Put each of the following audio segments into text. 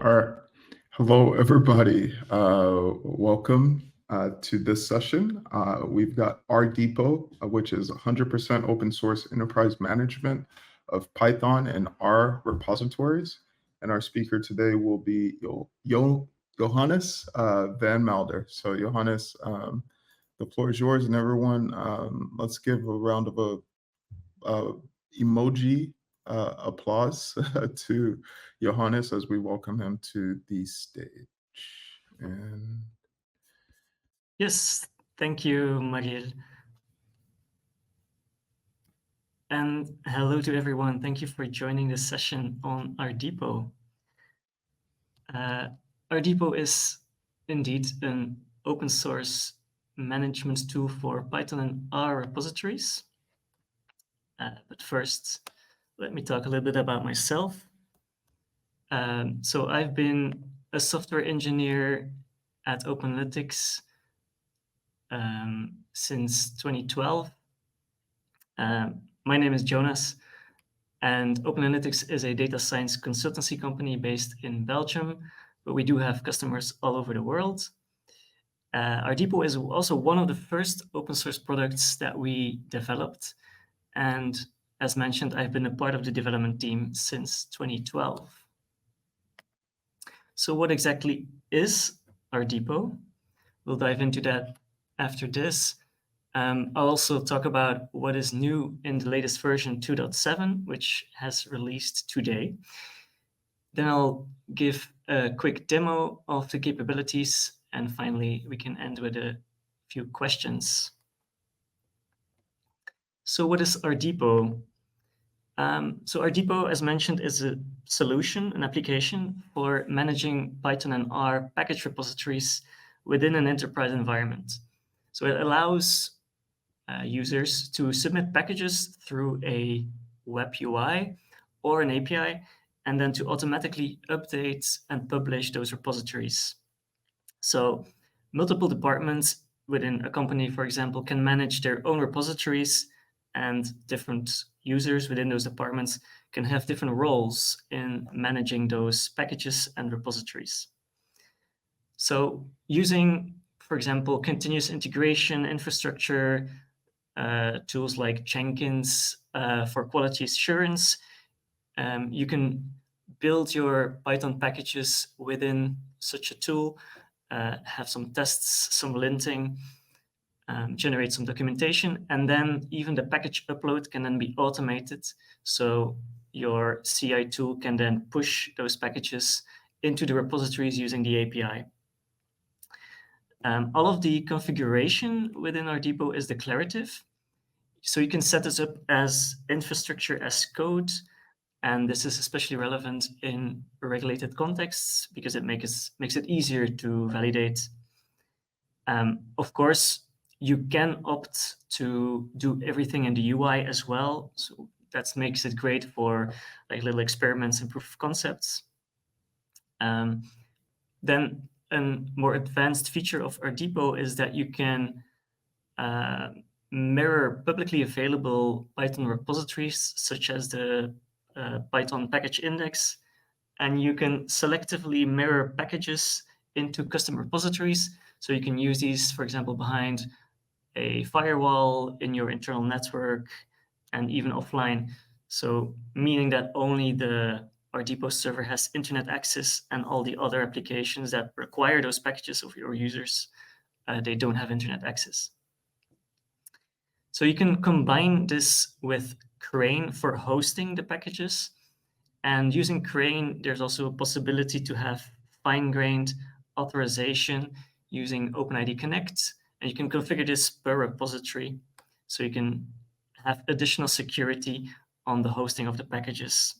All right. Hello, everybody. Welcome to this session. We've got RDepot, which is 100% open source enterprise management of Python and R repositories. And our speaker today will be Jonas Van Malder. So Johannes, the floor is yours, and everyone, let's give a round of emoji applause to Johannes as we welcome him to the stage. And yes, thank you, Mariel. And hello to everyone. Thank you for joining this session on RDepot. RDepot is indeed an open source management tool for Python and R repositories. But first, let me talk a little bit about myself. So I've been a software engineer at OpenAnalytics since 2012. My name is Jonas, and OpenAnalytics is a data science consultancy company based in Belgium, but we do have customers all over the world. RDepot is also one of the first open source products that we developed. And as mentioned, I've been a part of the development team since 2012. So what exactly is RDepot? We'll dive into that after this. I'll also talk about what is new in the latest version 2.7, which has released today. Then I'll give a quick demo of the capabilities, and finally we can end with a few questions. So what is RDepot? So RDepot, as mentioned, is a solution, an application for managing Python and R package repositories within an enterprise environment. So it allows users to submit packages through a web UI or an API, and then to automatically update and publish those repositories. So multiple departments within a company, for example, can manage their own repositories, and different users within those departments can have different roles in managing those packages and repositories. So using, for example, continuous integration infrastructure, tools like Jenkins for quality assurance, you can build your Python packages within such a tool, have some tests, some linting, generate some documentation, and then even the package upload can then be automated. So your CI tool can then push those packages into the repositories using the API. All of the configuration within RDepot is declarative. So you can set this up as infrastructure as code. And this is especially relevant in regulated contexts because it makes it easier to validate. Of course, you can opt to do everything in the UI as well. So that makes it great for like little experiments and proof of concepts. Then a more advanced feature of RDepot is that you can mirror publicly available Python repositories, such as the Python package index, and you can selectively mirror packages into custom repositories. So you can use these, for example, behind a firewall in your internal network and even offline. So meaning that only the RDepot server has internet access, and all the other applications that require those packages of your users, they don't have internet access. So you can combine this with Crane for hosting the packages. And using Crane, there's also a possibility to have fine-grained authorization using OpenID Connect. And you can configure this per repository. So you can have additional security on the hosting of the packages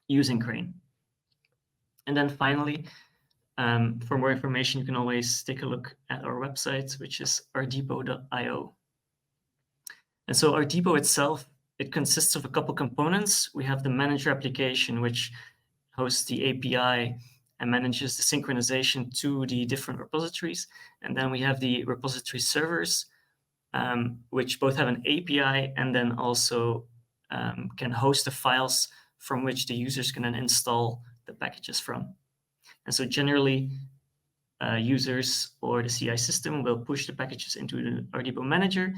using Crane. And then finally, for more information, you can always take a look at our website, which is rdepot.io. And so RDepot itself, it consists of a couple components. We have the manager application, which hosts the API and manages the synchronization to the different repositories. And then we have the repository servers, which both have an API and then also can host the files from which the users can then install the packages from. And so generally, users or the CI system will push the packages into the RDepot manager,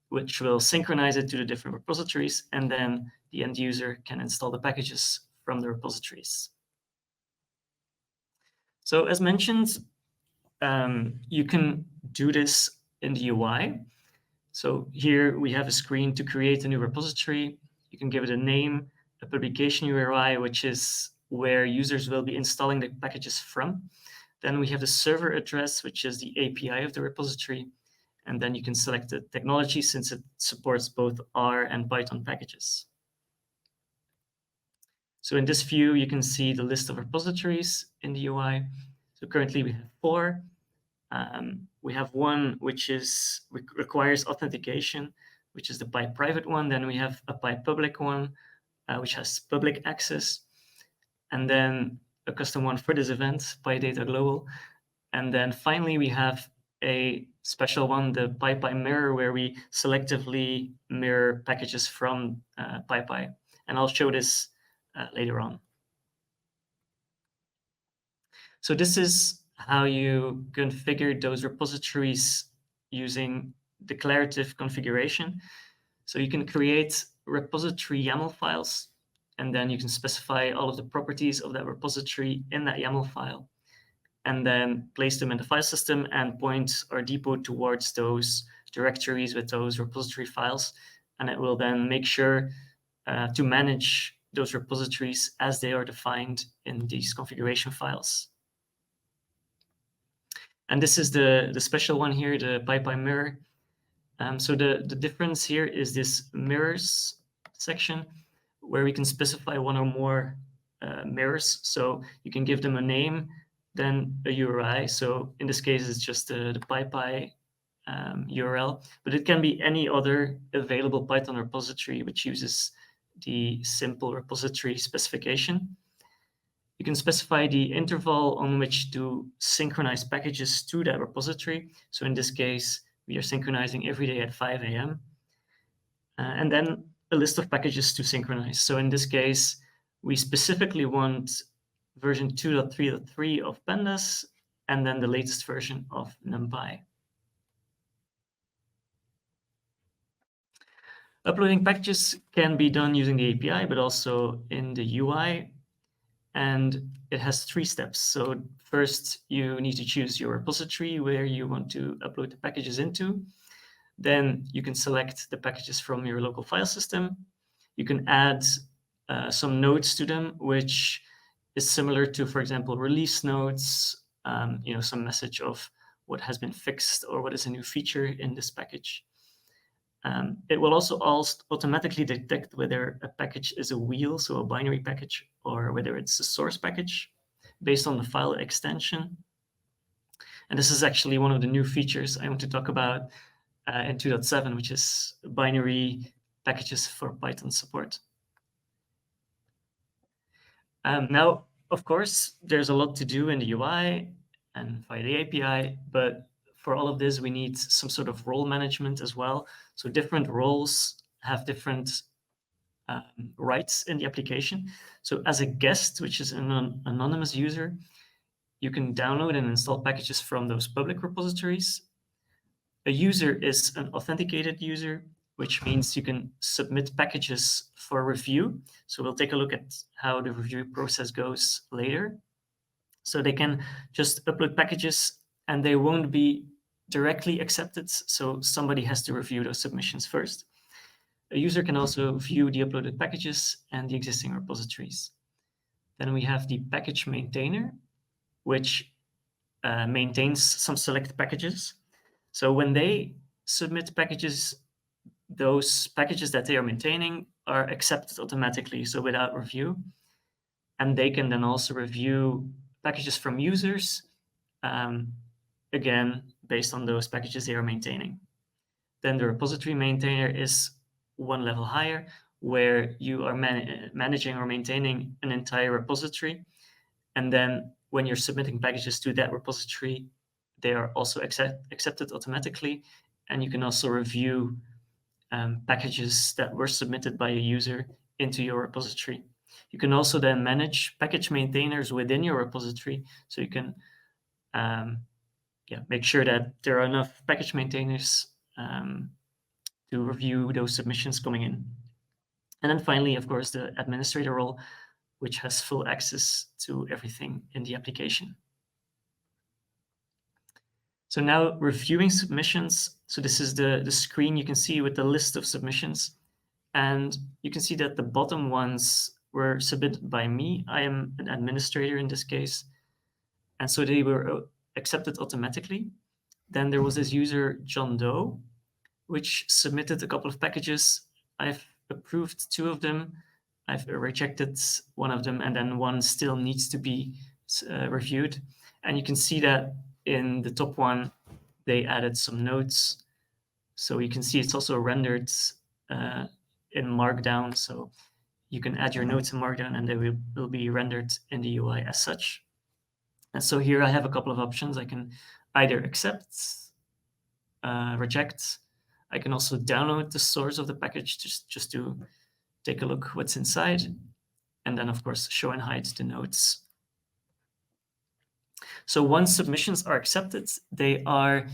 which will synchronize it to the different repositories, and then the end user can install the packages from the repositories. So as mentioned, you can do this in the UI. So here we have a screen to create a new repository. You can give it a name, a publication URI, which is where users will be installing the packages from. Then we have the server address, which is the API of the repository. And then you can select the technology since it supports both R and Python packages. So in this view, you can see the list of repositories in the UI. So currently we have 4. We have one which requires authentication, which is the PyPrivate one. Then we have a PyPublic one, which has public access. And then a custom one for this event, PyData Global. And then finally, we have a special one, the PyPy mirror, where we selectively mirror packages from PyPy. And I'll show this later on. So this is how you configure those repositories using declarative configuration. So you can create repository YAML files, and then you can specify all of the properties of that repository in that YAML file, and then place them in the file system and point RDepot towards those directories with those repository files. And it will then make sure to manage those repositories as they are defined in these configuration files. And this is the special one here, the PyPy mirror. So the difference here is this mirrors section, where we can specify one or more mirrors. So you can give them a name, then a URI. So in this case, it's just the PyPy URL, but it can be any other available Python repository which uses the simple repository specification. You can specify the interval on which to synchronize packages to that repository. So in this case, we are synchronizing every day at 5 a.m. And then a list of packages to synchronize. So in this case, we specifically want version 2.3.3 of Pandas, and then the latest version of NumPy. Uploading packages can be done using the API, but also in the UI. And it has 3 steps. So first, you need to choose your repository where you want to upload the packages into. Then you can select the packages from your local file system. You can add some nodes to them, which is similar to, for example, release notes, some message of what has been fixed or what is a new feature in this package. It will also automatically detect whether a package is a wheel, so a binary package, or whether it's a source package based on the file extension. And this is actually one of the new features I want to talk about in 2.7, which is binary packages for Python support. Now, of course, there's a lot to do in the UI and via the API, but for all of this, we need some sort of role management as well. So different roles have different rights in the application. So as a guest, which is an anonymous user, you can download and install packages from those public repositories. A user is an authenticated user, which means you can submit packages for review. So we'll take a look at how the review process goes later. So they can just upload packages and they won't be directly accepted. So somebody has to review those submissions first. A user can also view the uploaded packages and the existing repositories. Then we have the package maintainer, which maintains some select packages. So when they submit packages, those packages that they are maintaining are accepted automatically, so without review. And they can then also review packages from users, again, based on those packages they are maintaining. Then the repository maintainer is one level higher, where you are managing or maintaining an entire repository. And then when you're submitting packages to that repository, they are also accepted automatically. And you can also review packages that were submitted by a user into your repository. You can also then manage package maintainers within your repository, so you can make sure that there are enough package maintainers to review those submissions coming in. And then finally, of course, the administrator role, which has full access to everything in the application. So now reviewing submissions. So this is the screen you can see with the list of submissions. And you can see that the bottom ones were submitted by me. I am an administrator in this case. And so they were accepted automatically. Then there was this user, John Doe, which submitted a couple of packages. I've approved 2 of them. I've rejected 1 of them, and then 1 still needs to be reviewed. And you can see that in the top one, they added some notes. So you can see it's also rendered in Markdown. So you can add your notes in Markdown and they will be rendered in the UI as such. And so here I have a couple of options. I can either accept, reject. I can also download the source of the package just to take a look what's inside. And then, of course, show and hide the notes. So once submissions are accepted, they are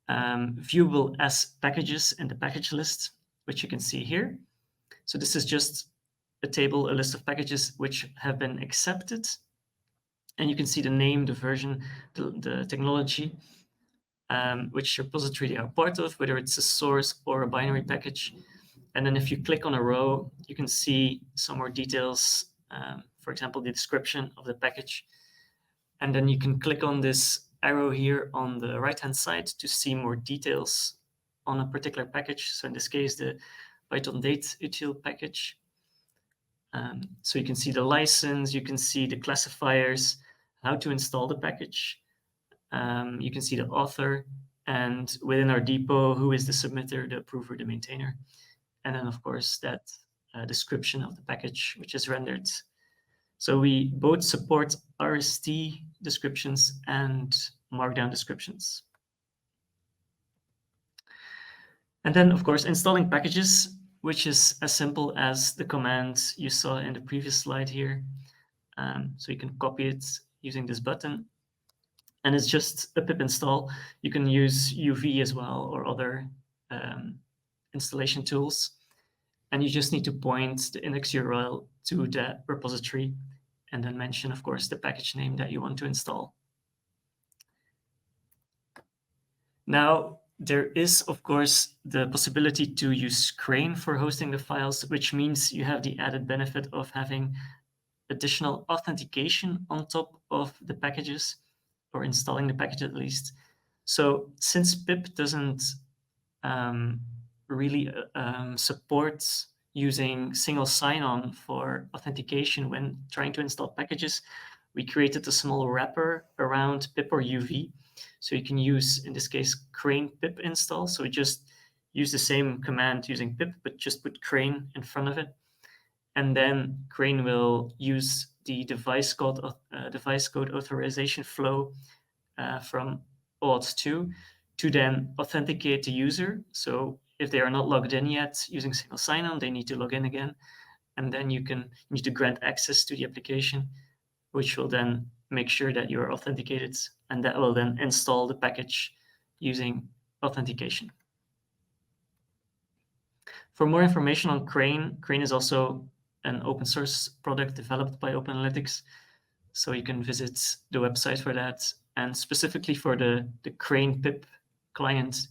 viewable as packages in the package list, which you can see here. So this is just a table, a list of packages which have been accepted. And you can see the name, the version, the technology, which repository they are part of, whether it's a source or a binary package. And then if you click on a row, you can see some more details, for example, the description of the package. And then you can click on this arrow here on the right-hand side to see more details on a particular package. So in this case, the Python date util package. So you can see the license, you can see the classifiers, how to install the package. You can see the author, and within our depot, who is the submitter, the approver, the maintainer. And then, of course, that description of the package, which is rendered. So we both support RST descriptions and Markdown descriptions. And then, of course, installing packages, which is as simple as the command you saw in the previous slide here. So you can copy it using this button. And it's just a pip install. You can use UV as well or other installation tools. And you just need to point the index URL to that repository and then mention, of course, the package name that you want to install. Now, there is, of course, the possibility to use Crane for hosting the files, which means you have the added benefit of having additional authentication on top of the packages, or installing the package at least. So since pip doesn't really support using single sign-on for authentication when trying to install packages, we created a small wrapper around pip or UV. So you can use, in this case, Crane pip install. So we just use the same command using pip, but just put Crane in front of it. And then Crane will use the device code authorization flow from OAuth2 to then authenticate the user. So if they are not logged in yet using single sign-on, they need to log in again. And then you need to grant access to the application, which will then make sure that you are authenticated, and that will then install the package using authentication. For more information on Crane, Crane is also an open source product developed by Open Analytics. So you can visit the website for that. And specifically for the Crane pip client,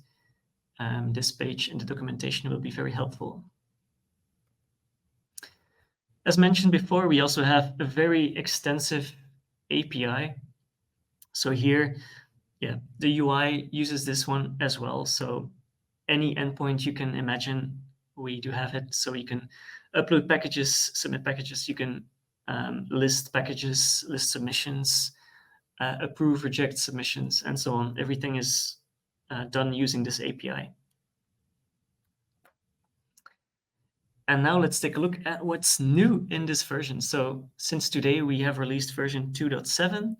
this page in the documentation will be very helpful. As mentioned before, we also have a very extensive API. So here, the UI uses this one as well. So any endpoint you can imagine, we do have it. So you can upload packages, submit packages, you can list packages, list submissions, approve, reject submissions, and so on. Everything is done using this API. And now let's take a look at what's new in this version. So since today, we have released version 2.7.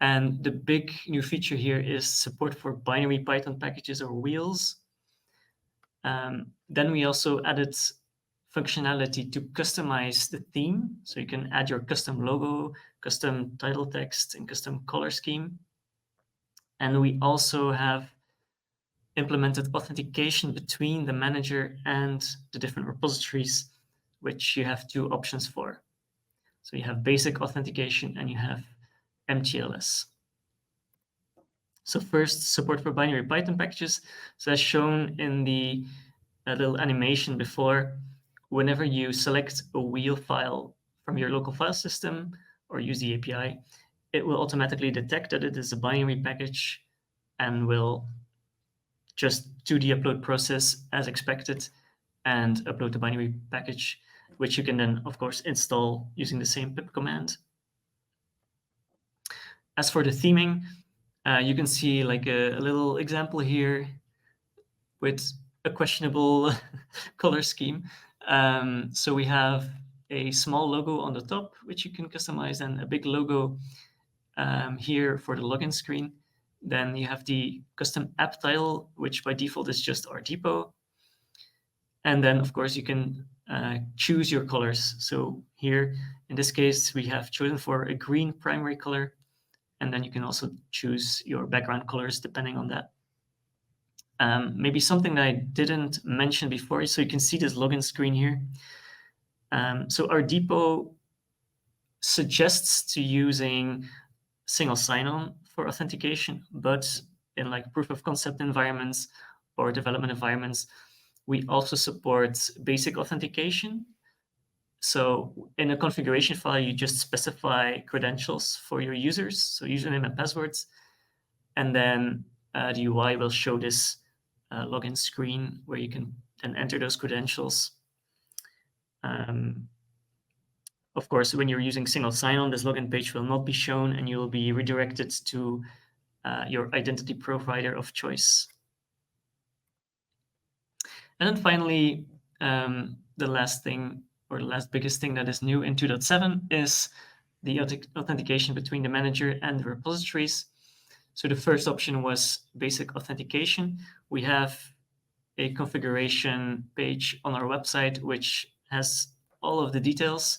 And the big new feature here is support for binary Python packages or wheels. Then we also added functionality to customize the theme. So you can add your custom logo, custom title text, and custom color scheme. And we also have implemented authentication between the manager and the different repositories, which you have two options for. So you have basic authentication and you have MTLS. So first, support for binary Python packages. So as shown in the little animation before, whenever you select a wheel file from your local file system or use the API, it will automatically detect that it is a binary package and will just do the upload process as expected and upload the binary package, which you can then, of course, install using the same pip command. As for the theming, you can see like a little example here with a questionable color scheme. So we have a small logo on the top, which you can customize, and a big logo here for the login screen. Then you have the custom app title, which by default is just RDepot. And then, of course, you can choose your colors. So here, in this case, we have chosen for a green primary color. And then you can also choose your background colors depending on that. Maybe something that I didn't mention before, so you can see this login screen here. So RDepot suggests to using single sign-on for authentication, but in like proof of concept environments or development environments, we also support basic authentication. So in a configuration file, you just specify credentials for your users, so username and passwords, and then the UI will show this login screen where you can then enter those credentials. Of course, when you're using single sign-on, this login page will not be shown and you will be redirected to your identity provider of choice. And then finally, the last thing, or the last biggest thing that is new in 2.7 is the authentication between the manager and the repositories. So the first option was basic authentication. We have a configuration page on our website, which has all of the details.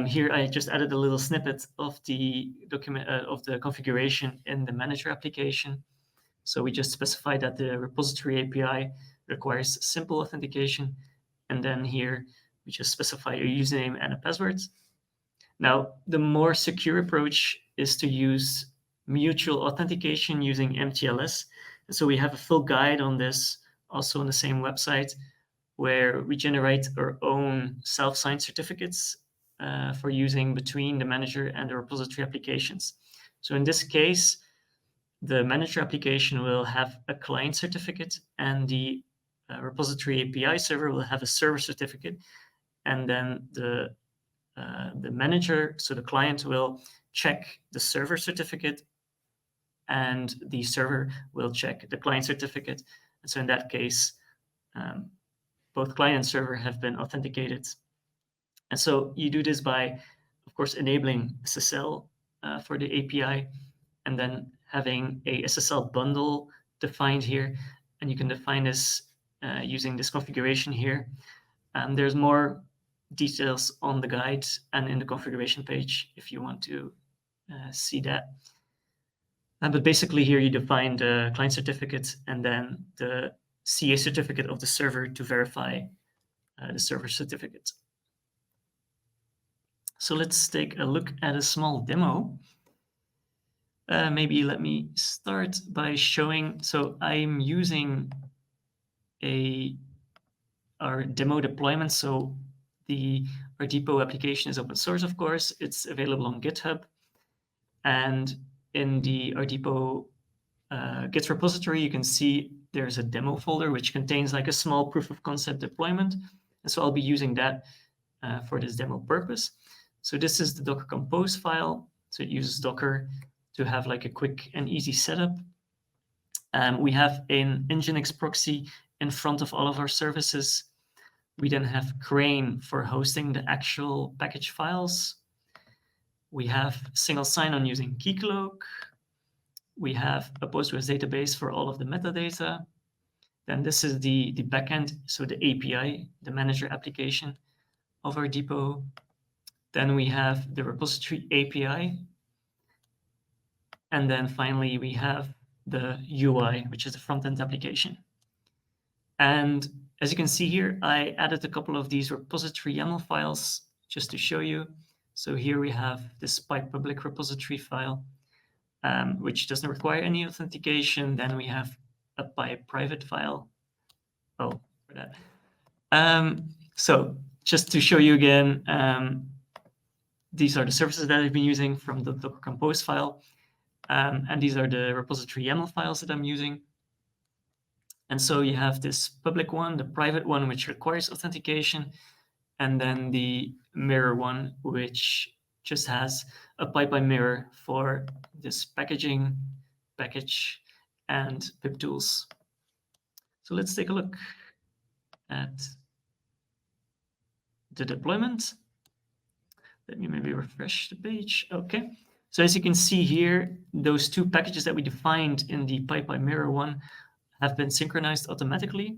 Here I just added a little snippet of the document of the configuration in the manager application. So we just specify that the repository API requires simple authentication. And then here we just specify a username and a password. Now, the more secure approach is to use mutual authentication using MTLS. And so we have a full guide on this also on the same website, where we generate our own self-signed certificates for using between the manager and the repository applications. So in this case, the manager application will have a client certificate and the repository API server will have a server certificate. And then the manager, so the client, will check the server certificate and the server will check the client certificate. And so in that case, both client and server have been authenticated. And so you do this by, of course, enabling SSL for the API and then having a SSL bundle defined here. And you can define this using this configuration here. There's more details on the guide and in the configuration page if you want to see that. But basically here you define the client certificate and then the CA certificate of the server to verify the server certificate. So let's take a look at a small demo. Maybe let me start by showing, so I'm using our demo deployment. So the RDepot application is open source, of course. It's available on GitHub. And in the RDepot Git repository, you can see there's a demo folder which contains like a small proof of concept deployment. And so I'll be using that for this demo purpose. So this is the Docker Compose file. So it uses Docker to have like a quick and easy setup. We have an Nginx proxy in front of all of our services. We then have Crane for hosting the actual package files. We have single sign-on using Keycloak. We have a Postgres database for all of the metadata. Then this is the backend, so the API, the manager application of our depot. Then we have the repository API. And then finally, we have the UI, which is the front-end application. And as you can see here, I added a couple of these repository YAML files just to show you. So here we have this PyPublic repository file, which doesn't require any authentication. Then we have a PyPrivate file. Oh, for that. So just to show you again, these are the services that I've been using from the Docker Compose file. And these are the repository YAML files that I'm using. And so you have this public one, the private one, which requires authentication, and then the mirror one, which just has a pipeline mirror for this packaging, package, and pip tools. So let's take a look at the deployment. Let me maybe refresh the page. Okay. So as you can see here, those two packages that we defined in the pipeline mirror one have been synchronized automatically.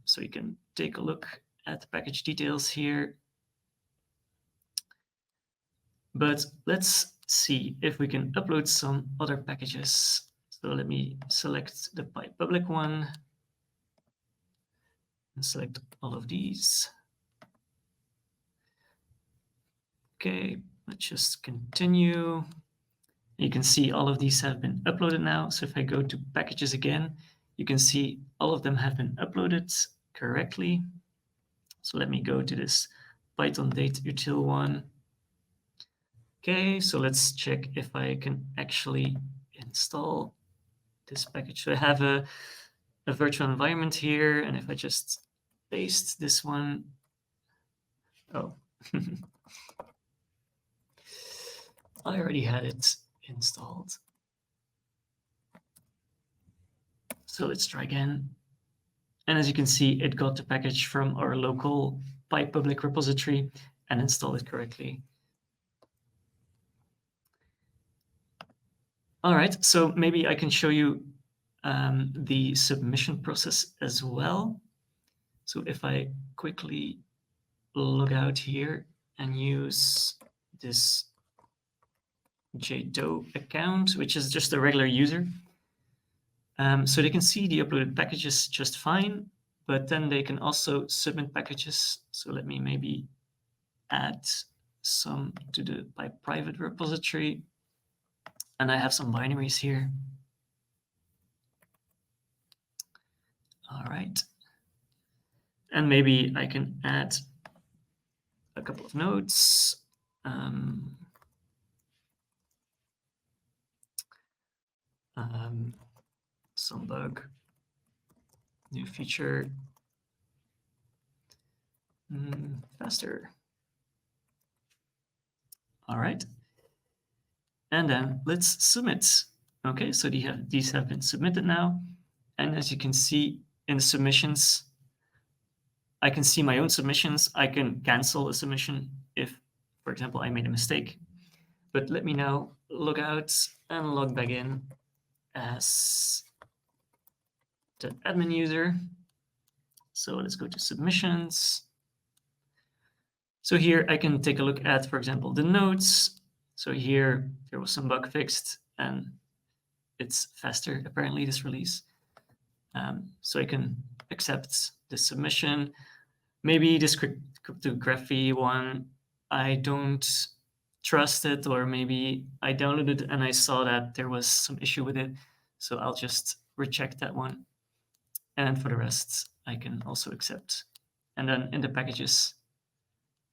So you can take a look at the package details here. But let's see if we can upload some other packages. So let me select the PyPublic one and select all of these. Okay, let's just continue. You can see all of these have been uploaded now. So if I go to packages again, you can see all of them have been uploaded correctly. So let me go to this Python data util one. Okay, so let's check if I can actually install this package. So I have a virtual environment here, and if I just paste this one, oh, I already had it installed. So let's try again. And as you can see, it got the package from our local PyPublic repository and installed it correctly. All right, so maybe I can show you the submission process as well. So if I quickly log out here and use this JDO account, which is just a regular user, so they can see the uploaded packages just fine, but then they can also submit packages. So let me maybe add some to the PyPrivate repository. And I have some binaries here. All right. And maybe I can add a couple of nodes. Some bug, new feature, faster. All right. And then let's submit. Okay, so these have been submitted now. And as you can see in the submissions, I can see my own submissions. I can cancel a submission if, for example, I made a mistake. But let me now log out and log back in as the admin user. So let's go to submissions. So here I can take a look at, for example, the nodes. So here there was some bug fixed and it's faster, apparently, this release. So I can accept the submission. Maybe this cryptography one, I don't trust it, or maybe I downloaded it and I saw that there was some issue with it. So I'll just reject that one. And for the rest, I can also accept. And then in the packages,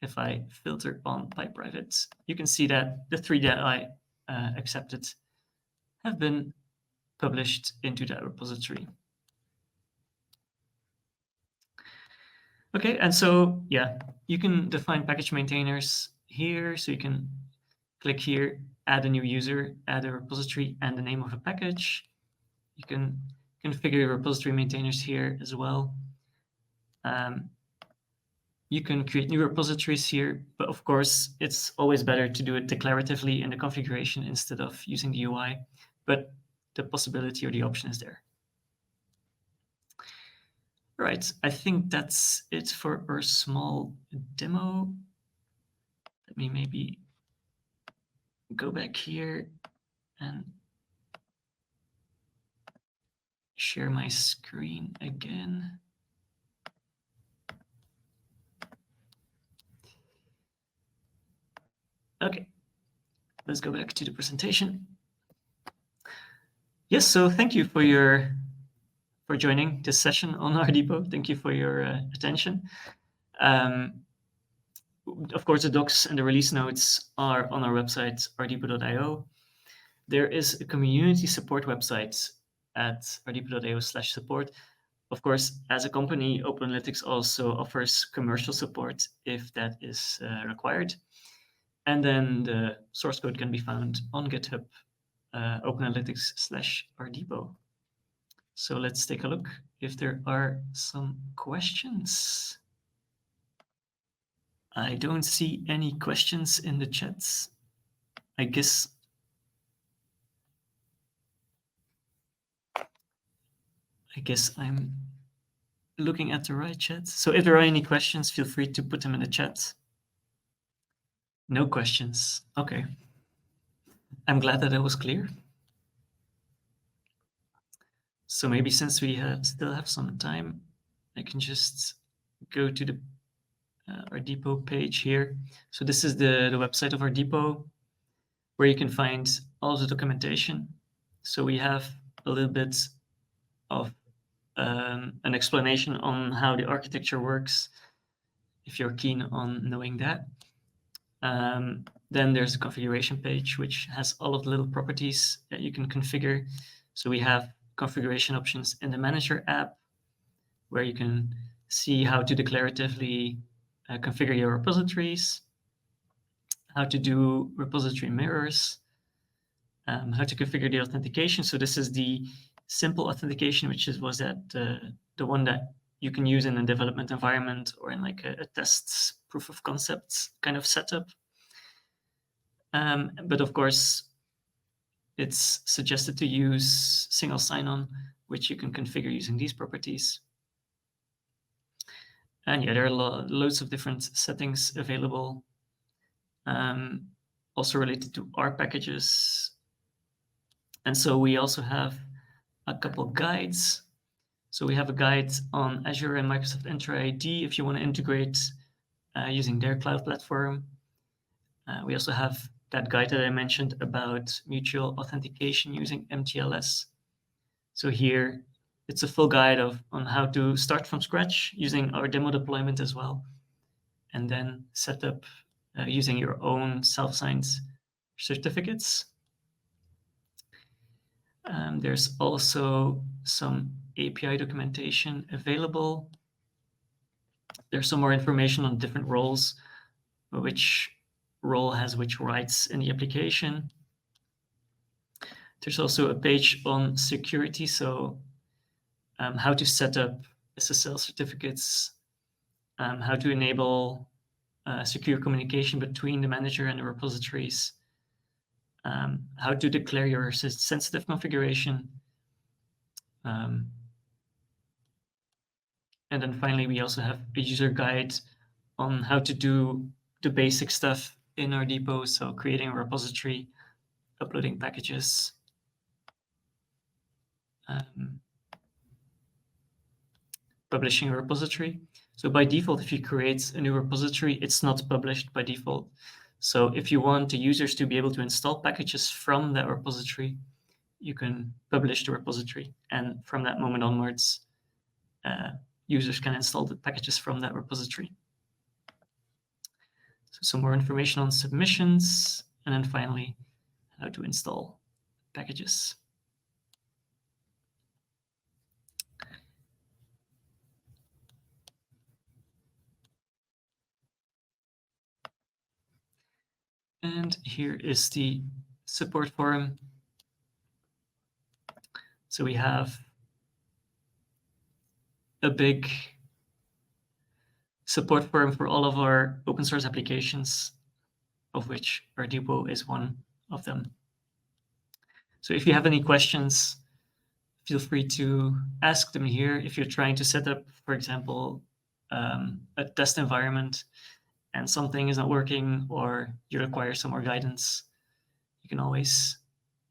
if I filter on PyPrivate, you can see that the three that I accepted have been published into that repository. Okay, and so yeah, you can define package maintainers here. So you can click here, add a new user, add a repository and the name of a package. You can configure repository maintainers here as well. You can create new repositories here, but of course, it's always better to do it declaratively in the configuration instead of using the UI, but the possibility or the option is there. Right, I think that's it for our small demo. Let me maybe go back here and share my screen again. Okay, let's go back to the presentation. Yes, so thank you for joining this session on RDepot. Thank you for your attention. Of course, the docs and the release notes are on our website, rdepot.io. There is a community support website at rdepot.io/support. Of course, as a company, Open Analytics also offers commercial support if that is required. And then the source code can be found on GitHub, Open Analytics/RDepot. So let's take a look if there are some questions. I don't see any questions in the chats. I guess I'm looking at the right chat. So if there are any questions, feel free to put them in the chat. No questions. Okay. I'm glad that was clear. So maybe since we still have some time, I can just go to the RDepot page here. So this is the website of RDepot, where you can find all the documentation. So we have a little bit of an explanation on how the architecture works, if you're keen on knowing that. Then there's a configuration page, which has all of the little properties that you can configure. So we have configuration options in the Manager app, where you can see how to declaratively configure your repositories, how to do repository mirrors, how to configure the authentication. So this is the simple authentication, which was the one that you can use in a development environment or in like a test proof of concept kind of setup. But of course, it's suggested to use single sign-on, which you can configure using these properties. And yeah, there are loads of different settings available, also related to R packages. And so we also have a couple guides. So we have a guide on Azure and Microsoft Entra ID if you want to integrate using their cloud platform. We also have that guide that I mentioned about mutual authentication using MTLS. So here it's a full guide on how to start from scratch using our demo deployment as well, and then set up using your own self-signed certificates. There's also some API documentation available. There's some more information on different roles, which role has which rights in the application. There's also a page on security, so how to set up SSL certificates, how to enable secure communication between the manager and the repositories, how to declare your sensitive configuration. And then finally, we also have a user guide on how to do the basic stuff in RDepot, so creating a repository, uploading packages, publishing a repository. So by default, if you create a new repository, it's not published by default. So if you want the users to be able to install packages from that repository, you can publish the repository. And from that moment onwards, users can install the packages from that repository. So some more information on submissions, and then finally, how to install packages. And here is the support forum. So we have a big support forum for all of our open source applications, of which RDepot is one of them. So if you have any questions, feel free to ask them here. If you're trying to set up, for example, a test environment and something is not working or you require some more guidance, you can always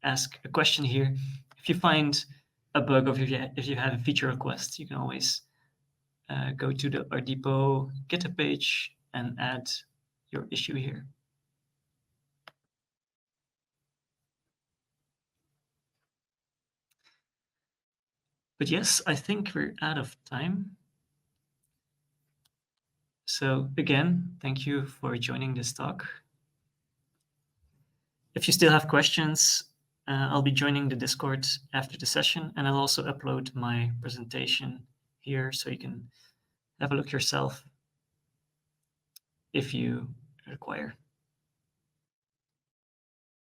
ask a question here. If you find a bug or if you have a feature request, you can always go to the RDepot GitHub page and add your issue here. But yes, I think we're out of time. So again, thank you for joining this talk. If you still have questions, I'll be joining the Discord after the session, and I'll also upload my presentation here so you can have a look yourself if you require.